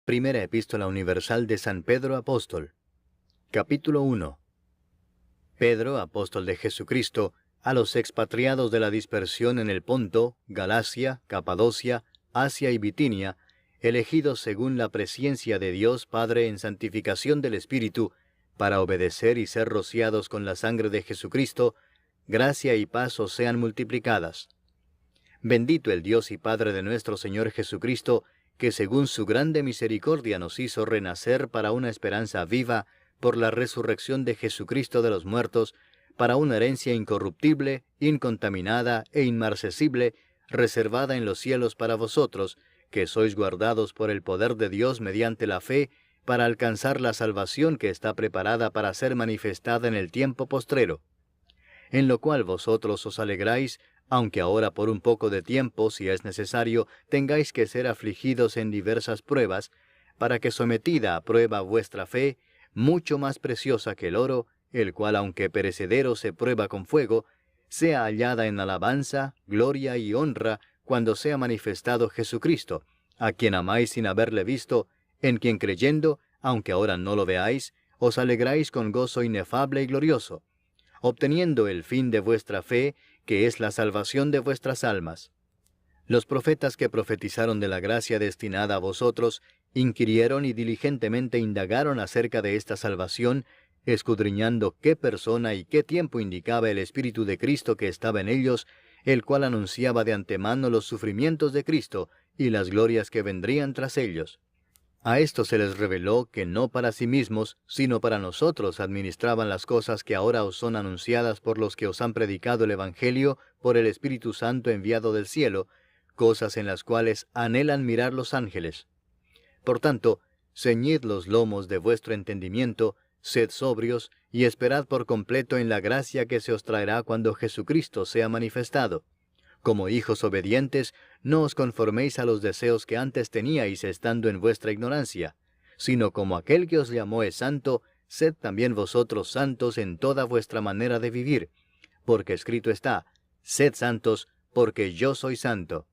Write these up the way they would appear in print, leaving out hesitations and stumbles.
Primera Epístola Universal de San Pedro Apóstol. Capítulo 1. Pedro, apóstol de Jesucristo, a los expatriados de la dispersión en el Ponto, Galacia, Capadocia, Asia y Bitinia, elegidos según la presciencia de Dios Padre en santificación del Espíritu, para obedecer y ser rociados con la sangre de Jesucristo, gracia y paz os sean multiplicadas. Bendito el Dios y Padre de nuestro Señor Jesucristo, que según su grande misericordia nos hizo renacer para una esperanza viva por la resurrección de Jesucristo de los muertos, para una herencia incorruptible, incontaminada e inmarcesible, reservada en los cielos para vosotros, que sois guardados por el poder de Dios mediante la fe, para alcanzar la salvación que está preparada para ser manifestada en el tiempo postrero. En lo cual vosotros os alegráis, aunque ahora por un poco de tiempo, si es necesario, tengáis que ser afligidos en diversas pruebas, para que sometida a prueba vuestra fe, mucho más preciosa que el oro, el cual aunque perecedero se prueba con fuego, sea hallada en alabanza, gloria y honra, cuando sea manifestado Jesucristo, a quien amáis sin haberle visto, en quien creyendo, aunque ahora no lo veáis, os alegráis con gozo inefable y glorioso, obteniendo el fin de vuestra fe, que es la salvación de vuestras almas. Los profetas que profetizaron de la gracia destinada a vosotros, inquirieron y diligentemente indagaron acerca de esta salvación, escudriñando qué persona y qué tiempo indicaba el Espíritu de Cristo que estaba en ellos, el cual anunciaba de antemano los sufrimientos de Cristo y las glorias que vendrían tras ellos. A esto se les reveló que no para sí mismos, sino para nosotros administraban las cosas que ahora os son anunciadas por los que os han predicado el Evangelio por el Espíritu Santo enviado del cielo, cosas en las cuales anhelan mirar los ángeles. Por tanto, ceñid los lomos de vuestro entendimiento, sed sobrios, y esperad por completo en la gracia que se os traerá cuando Jesucristo sea manifestado. Como hijos obedientes, no os conforméis a los deseos que antes teníais estando en vuestra ignorancia, sino como aquel que os llamó es santo, sed también vosotros santos en toda vuestra manera de vivir, porque escrito está, sed santos, porque yo soy santo.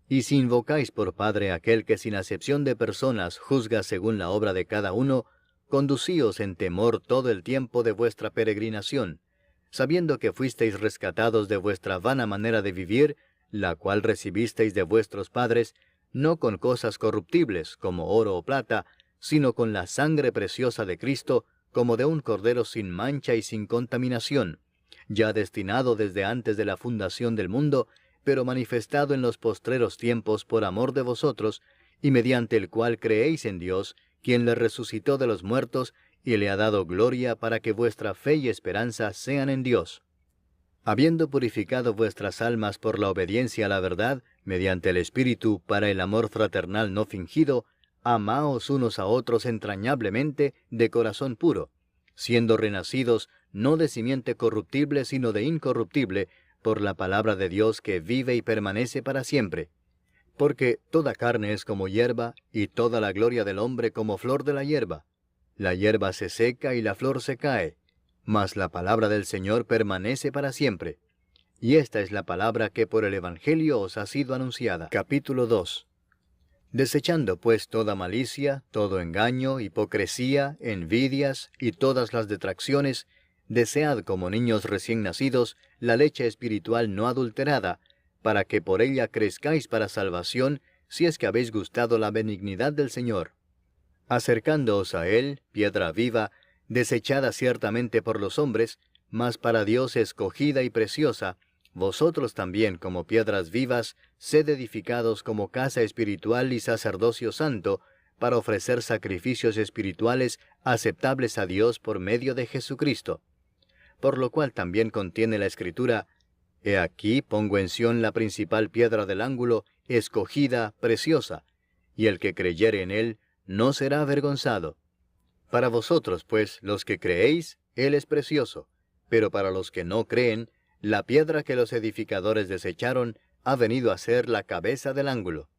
Y si invocáis por Padre aquel que sin acepción de personas juzga según la obra de cada uno, conducíos en temor todo el tiempo de vuestra peregrinación, sabiendo que fuisteis rescatados de vuestra vana manera de vivir, la cual recibisteis de vuestros padres, no con cosas corruptibles, como oro o plata, sino con la sangre preciosa de Cristo, como de un cordero sin mancha y sin contaminación, ya destinado desde antes de la fundación del mundo, pero manifestado en los postreros tiempos por amor de vosotros, y mediante el cual creéis en Dios, quien le resucitó de los muertos, y le ha dado gloria para que vuestra fe y esperanza sean en Dios. Habiendo purificado vuestras almas por la obediencia a la verdad, mediante el Espíritu para el amor fraternal no fingido, amaos unos a otros entrañablemente de corazón puro, siendo renacidos no de simiente corruptible sino de incorruptible, por la palabra de Dios que vive y permanece para siempre. Porque toda carne es como hierba, y toda la gloria del hombre como flor de la hierba. La hierba se seca y la flor se cae, mas la palabra del Señor permanece para siempre. Y esta es la palabra que por el Evangelio os ha sido anunciada. Capítulo 2. Desechando pues toda malicia, todo engaño, hipocresía, envidias y todas las detracciones, desead como niños recién nacidos la leche espiritual no adulterada, para que por ella crezcáis para salvación, si es que habéis gustado la benignidad del Señor. Acercándoos a Él, piedra viva, desechada ciertamente por los hombres, mas para Dios escogida y preciosa, vosotros también como piedras vivas, sed edificados como casa espiritual y sacerdocio santo, para ofrecer sacrificios espirituales aceptables a Dios por medio de Jesucristo. Por lo cual también contiene la Escritura, He aquí pongo en Sión la principal piedra del ángulo, escogida, preciosa, y el que creyere en Él, no será avergonzado. Para vosotros, pues, los que creéis, Él es precioso, pero para los que no creen, la piedra que los edificadores desecharon ha venido a ser la cabeza del ángulo,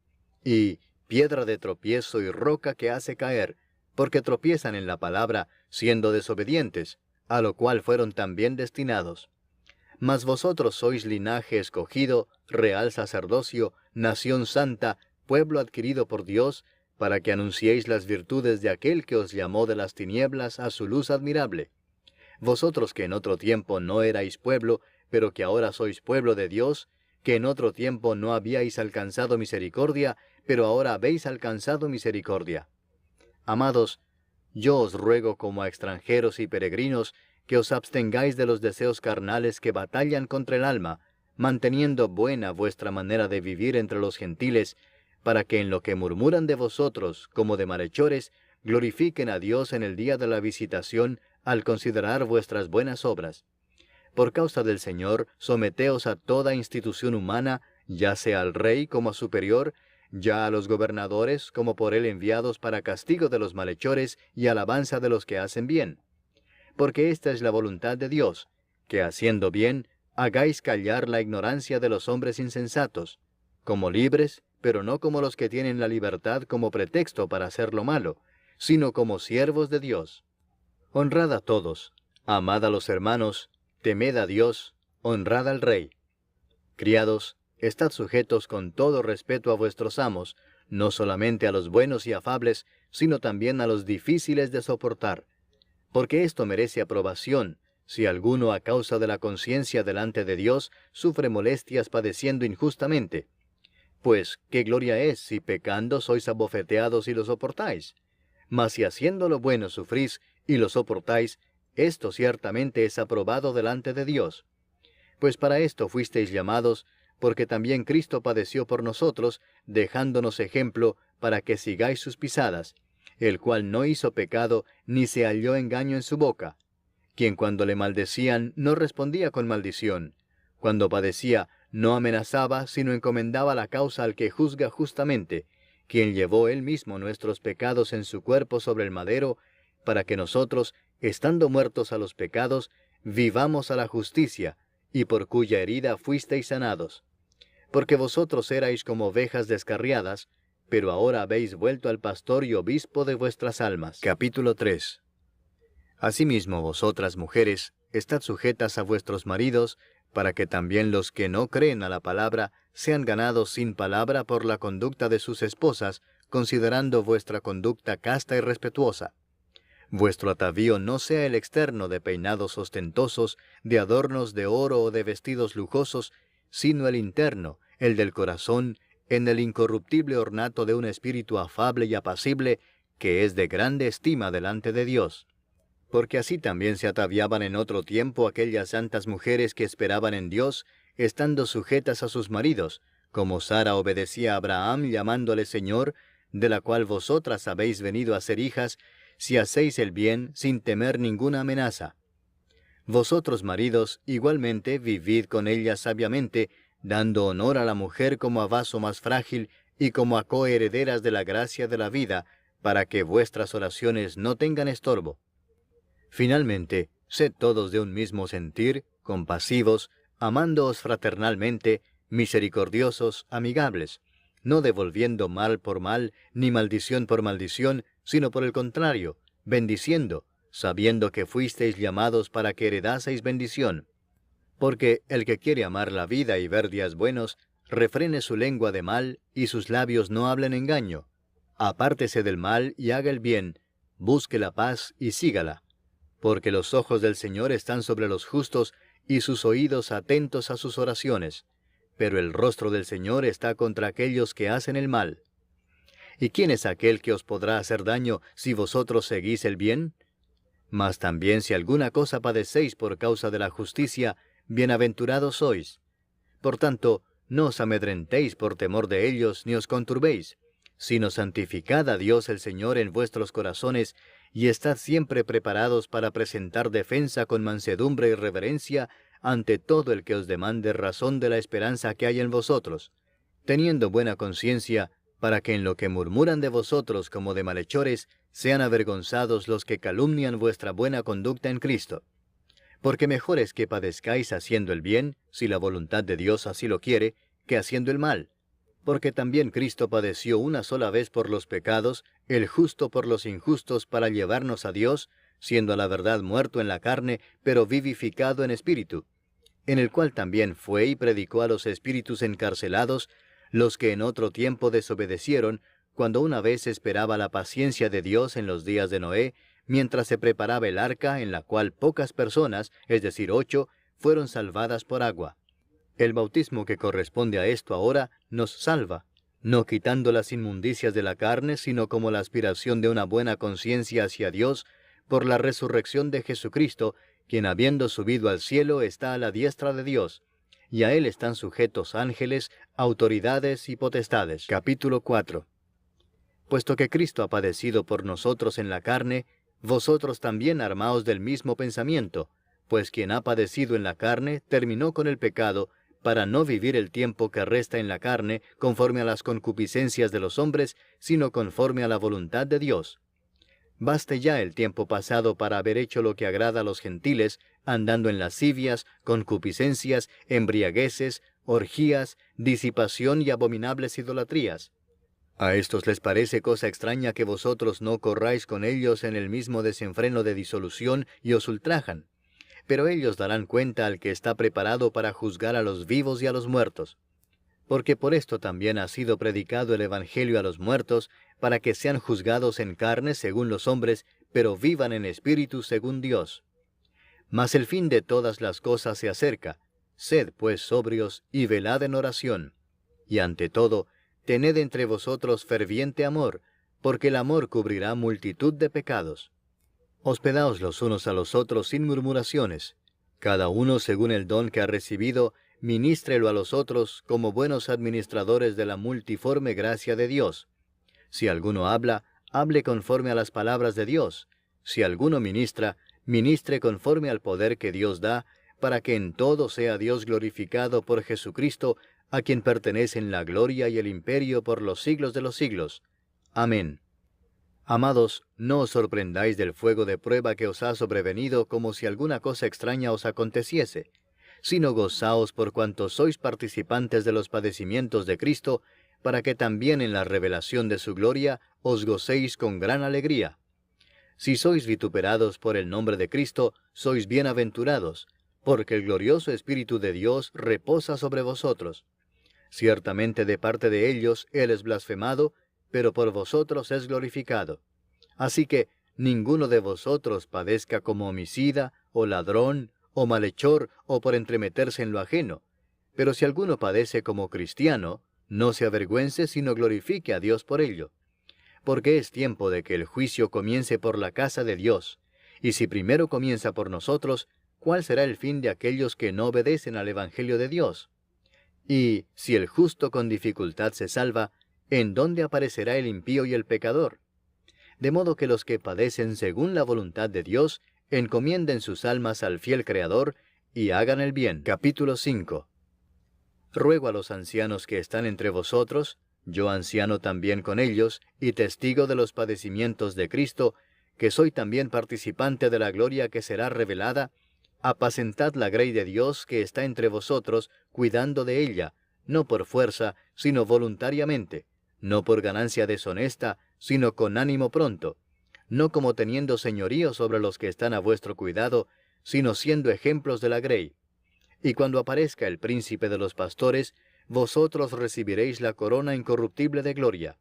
y piedra de tropiezo y roca que hace caer, porque tropiezan en la palabra, siendo desobedientes, a lo cual fueron también destinados. Mas vosotros sois linaje escogido, real sacerdocio, nación santa, pueblo adquirido por Dios, para que anunciéis las virtudes de aquel que os llamó de las tinieblas a su luz admirable. Vosotros que en otro tiempo no erais pueblo, pero que ahora sois pueblo de Dios, que en otro tiempo no habíais alcanzado misericordia, pero ahora habéis alcanzado misericordia. Amados, yo os ruego como a extranjeros y peregrinos, que os abstengáis de los deseos carnales que batallan contra el alma, manteniendo buena vuestra manera de vivir entre los gentiles, para que en lo que murmuran de vosotros, como de malhechores, glorifiquen a Dios en el día de la visitación, al considerar vuestras buenas obras. Por causa del Señor, someteos a toda institución humana, ya sea al rey como a superior, ya a los gobernadores como por él enviados para castigo de los malhechores y alabanza de los que hacen bien. Porque esta es la voluntad de Dios, que haciendo bien, hagáis callar la ignorancia de los hombres insensatos, como libres, pero no como los que tienen la libertad como pretexto para hacer lo malo, sino como siervos de Dios. Honrad a todos, amad a los hermanos, temed a Dios, honrad al Rey. Criados, estad sujetos con todo respeto a vuestros amos, no solamente a los buenos y afables, sino también a los difíciles de soportar. Porque esto merece aprobación, si alguno a causa de la conciencia delante de Dios sufre molestias padeciendo injustamente. Pues, ¿qué gloria es si pecando sois abofeteados y lo soportáis? Mas si haciendo lo bueno sufrís y lo soportáis, esto ciertamente es aprobado delante de Dios. Pues para esto fuisteis llamados, porque también Cristo padeció por nosotros, dejándonos ejemplo para que sigáis sus pisadas, el cual no hizo pecado, ni se halló engaño en su boca, quien cuando le maldecían no respondía con maldición, cuando padecía no amenazaba, sino encomendaba la causa al que juzga justamente, quien llevó él mismo nuestros pecados en su cuerpo sobre el madero, para que nosotros, estando muertos a los pecados, vivamos a la justicia, y por cuya herida fuisteis sanados. Porque vosotros erais como ovejas descarriadas, pero ahora habéis vuelto al pastor y obispo de vuestras almas. Capítulo 3. Asimismo vosotras mujeres, estad sujetas a vuestros maridos, para que también los que no creen a la palabra sean ganados sin palabra por la conducta de sus esposas, considerando vuestra conducta casta y respetuosa. Vuestro atavío no sea el externo de peinados ostentosos, de adornos de oro o de vestidos lujosos, sino el interno, el del corazón, en el incorruptible ornato de un espíritu afable y apacible, que es de grande estima delante de Dios. Porque así también se ataviaban en otro tiempo aquellas santas mujeres que esperaban en Dios, estando sujetas a sus maridos, como Sara obedecía a Abraham llamándole Señor, de la cual vosotras habéis venido a ser hijas, si hacéis el bien sin temer ninguna amenaza. Vosotros, maridos, igualmente vivid con ellas sabiamente, dando honor a la mujer como a vaso más frágil y como a coherederas de la gracia de la vida, para que vuestras oraciones no tengan estorbo. Finalmente, sed todos de un mismo sentir, compasivos, amándoos fraternalmente, misericordiosos, amigables, no devolviendo mal por mal, ni maldición por maldición, sino por el contrario, bendiciendo, sabiendo que fuisteis llamados para que heredaseis bendición. Porque el que quiere amar la vida y ver días buenos, refrene su lengua de mal, y sus labios no hablen engaño. Apártese del mal y haga el bien, busque la paz y sígala. Porque los ojos del Señor están sobre los justos, y sus oídos atentos a sus oraciones. Pero el rostro del Señor está contra aquellos que hacen el mal. ¿Y quién es aquel que os podrá hacer daño si vosotros seguís el bien? Mas también si alguna cosa padecéis por causa de la justicia, bienaventurados sois. Por tanto, no os amedrentéis por temor de ellos, ni os conturbéis, sino santificad a Dios el Señor en vuestros corazones, y estad siempre preparados para presentar defensa con mansedumbre y reverencia ante todo el que os demande razón de la esperanza que hay en vosotros, teniendo buena conciencia, para que en lo que murmuran de vosotros como de malhechores, sean avergonzados los que calumnian vuestra buena conducta en Cristo. Porque mejor es que padezcáis haciendo el bien, si la voluntad de Dios así lo quiere, que haciendo el mal. Porque también Cristo padeció una sola vez por los pecados, el justo por los injustos, para llevarnos a Dios, siendo a la verdad muerto en la carne, pero vivificado en espíritu, en el cual también fue y predicó a los espíritus encarcelados, los que en otro tiempo desobedecieron, cuando una vez esperaba la paciencia de Dios en los días de Noé, mientras se preparaba el arca en la cual pocas personas, es decir, 8, fueron salvadas por agua. El bautismo que corresponde a esto ahora nos salva, no quitando las inmundicias de la carne, sino como la aspiración de una buena conciencia hacia Dios por la resurrección de Jesucristo, quien habiendo subido al cielo está a la diestra de Dios, y a él están sujetos ángeles, autoridades y potestades. Capítulo 4. Puesto que Cristo ha padecido por nosotros en la carne, vosotros también armaos del mismo pensamiento, pues quien ha padecido en la carne terminó con el pecado, para no vivir el tiempo que resta en la carne conforme a las concupiscencias de los hombres, sino conforme a la voluntad de Dios. Baste ya el tiempo pasado para haber hecho lo que agrada a los gentiles, andando en lascivias, concupiscencias, embriagueces, orgías, disipación y abominables idolatrías. A estos les parece cosa extraña que vosotros no corráis con ellos en el mismo desenfreno de disolución y os ultrajan. Pero ellos darán cuenta al que está preparado para juzgar a los vivos y a los muertos. Porque por esto también ha sido predicado el Evangelio a los muertos, para que sean juzgados en carne según los hombres, pero vivan en espíritu según Dios. Mas el fin de todas las cosas se acerca. Sed pues sobrios y velad en oración. Y ante todo, tened entre vosotros ferviente amor, porque el amor cubrirá multitud de pecados. Hospedaos los unos a los otros sin murmuraciones. Cada uno según el don que ha recibido, ministrelo a los otros como buenos administradores de la multiforme gracia de Dios. Si alguno habla, hable conforme a las palabras de Dios. Si alguno ministra, ministre conforme al poder que Dios da, para que en todo sea Dios glorificado por Jesucristo, a quien pertenecen la gloria y el imperio por los siglos de los siglos. Amén. Amados, no os sorprendáis del fuego de prueba que os ha sobrevenido como si alguna cosa extraña os aconteciese, sino gozaos por cuanto sois participantes de los padecimientos de Cristo, para que también en la revelación de su gloria os gocéis con gran alegría. Si sois vituperados por el nombre de Cristo, sois bienaventurados, porque el glorioso Espíritu de Dios reposa sobre vosotros. Ciertamente de parte de ellos Él es blasfemado, pero por vosotros es glorificado. Así que ninguno de vosotros padezca como homicida, o ladrón, o malhechor, o por entremeterse en lo ajeno. Pero si alguno padece como cristiano, no se avergüence, sino glorifique a Dios por ello. Porque es tiempo de que el juicio comience por la casa de Dios. Y si primero comienza por nosotros, ¿cuál será el fin de aquellos que no obedecen al Evangelio de Dios? Y si el justo con dificultad se salva, ¿en dónde aparecerá el impío y el pecador? De modo que los que padecen según la voluntad de Dios, encomienden sus almas al fiel Creador, y hagan el bien. Capítulo 5. Ruego a los ancianos que están entre vosotros, yo anciano también con ellos, y testigo de los padecimientos de Cristo, que soy también participante de la gloria que será revelada, apacentad la grey de Dios que está entre vosotros, cuidando de ella, no por fuerza, sino voluntariamente, no por ganancia deshonesta, sino con ánimo pronto, no como teniendo señorío sobre los que están a vuestro cuidado, sino siendo ejemplos de la grey. Y cuando aparezca el príncipe de los pastores, vosotros recibiréis la corona incorruptible de gloria.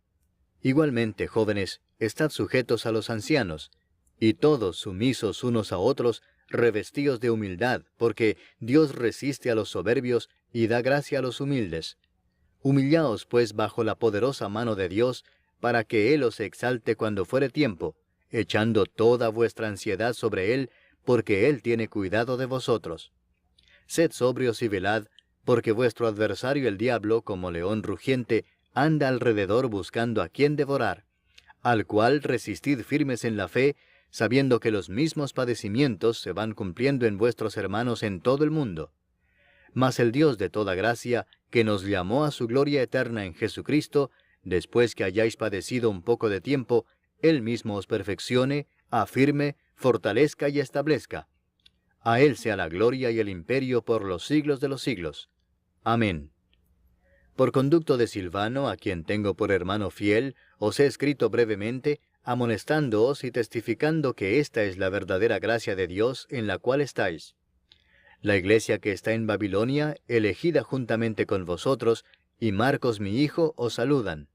Igualmente, jóvenes, estad sujetos a los ancianos, y todos sumisos unos a otros, revestidos de humildad, porque Dios resiste a los soberbios y da gracia a los humildes. Humillaos pues bajo la poderosa mano de Dios, para que Él os exalte cuando fuere tiempo, echando toda vuestra ansiedad sobre Él, porque Él tiene cuidado de vosotros. Sed sobrios y velad, porque vuestro adversario el diablo, como león rugiente, anda alrededor buscando a quien devorar, al cual resistid firmes en la fe, sabiendo que los mismos padecimientos se van cumpliendo en vuestros hermanos en todo el mundo. Mas el Dios de toda gracia, que nos llamó a su gloria eterna en Jesucristo, después que hayáis padecido un poco de tiempo, Él mismo os perfeccione, afirme, fortalezca y establezca. A Él sea la gloria y el imperio por los siglos de los siglos. Amén. Por conducto de Silvano, a quien tengo por hermano fiel, os he escrito brevemente, amonestándoos y testificando que esta es la verdadera gracia de Dios en la cual estáis. La iglesia que está en Babilonia, elegida juntamente con vosotros, y Marcos mi hijo, os saludan.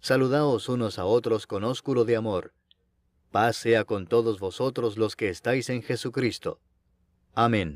Saludaos unos a otros con ósculo de amor. Paz sea con todos vosotros los que estáis en Jesucristo. Amén.